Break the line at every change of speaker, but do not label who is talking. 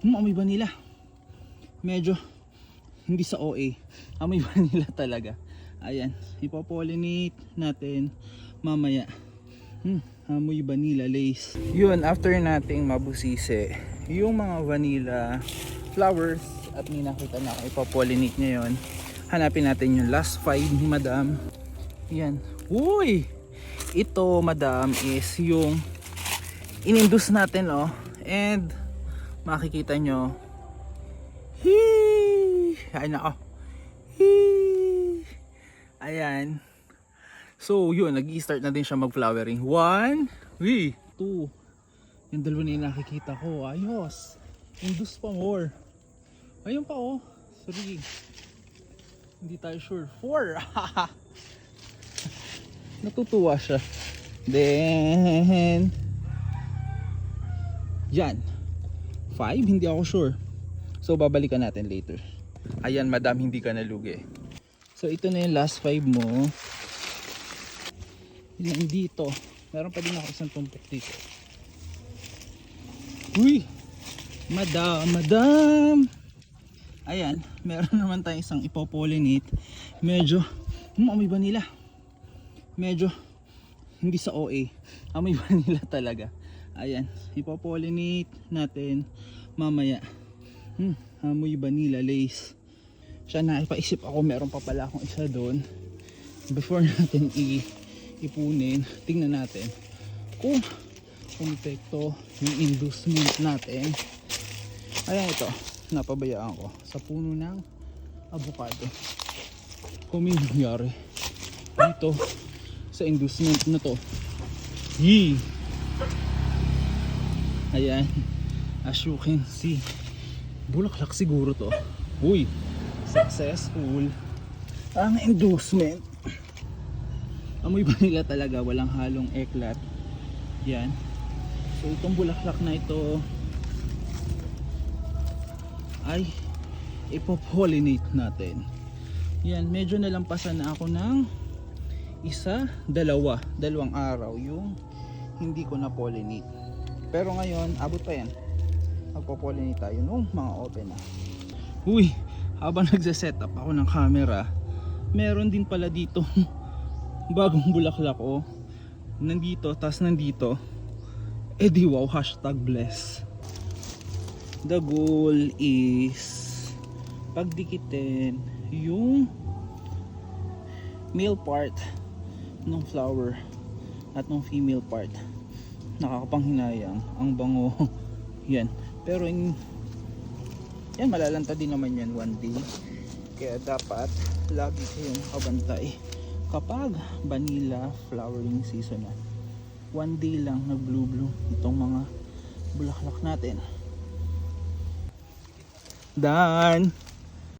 Amoy vanilla. Medyo hindi sa OA. Amoy vanilla talaga. Ayan, ipopollinate natin mamaya. Amoy vanilla lace. Yun, after nating mabusisi yung mga vanilla flowers at may nakita na ako ipopollinate ngayon, hanapin natin yung last 5 ni madam. Yan. Uy! Ito madam is yung in-induce natin, oh. And makikita nyo, ay nako, ayan. So yun, nag-i-start na din siya mag-flowering. 1, 2. Yung dalawa na yung nakikita ko. Ayos. Induce pa more. Ayun pa, oh. 3. Hindi tayo sure. 4. Natutuwa siya. Then yan 5, hindi ako sure. So babalikan natin later. Ayan madam, hindi ka nalugi. So ito na yung last 5 mo. Yan dito. Meron pa din ako isang tumpok dito. Uy! Madam! Ayan, meron naman tayong isang ipopollinate. Medyo amoy vanilla. Medyo hindi sa OA. Amoy vanilla talaga. Ayan, ipopollinate natin mamaya. Amoy vanilla lace. Siya, naipaisip ako, meron pa pala akong isa doon. Before natin ipunin, tingnan natin kung epekto yung inducement natin. Ayan, ito, napabayaan ko sa puno ng avocado. Kung may nangyari dito sa inducement na to. Ayan, as you can see, bulaklak siguro to. Uy, successful ang inducement. Amoy vanilla talaga, walang halong eklat. Yan. So itong bulaklak na ito ay ipopollinate natin. Yan, medyo nalampasan na ako ng dalawang araw yung hindi ko na pollinate. Pero ngayon, abot pa yan. Magpo-pollinate tayo nung mga open na. Uy, habang nagse-setup ako ng camera, meron din pala dito bagong bulaklak, oh. Nandito, tas nandito. Di wow, #bless. The goal is pagdikitin yung male part ng flower at ng female part. Nakakapanghinayang ang bango. Yan, pero yan malalanta din naman yan one day, kaya dapat lagi kayong kabantay kapag vanilla flowering season na. One day lang nag-bloom itong mga bulaklak natin. Done!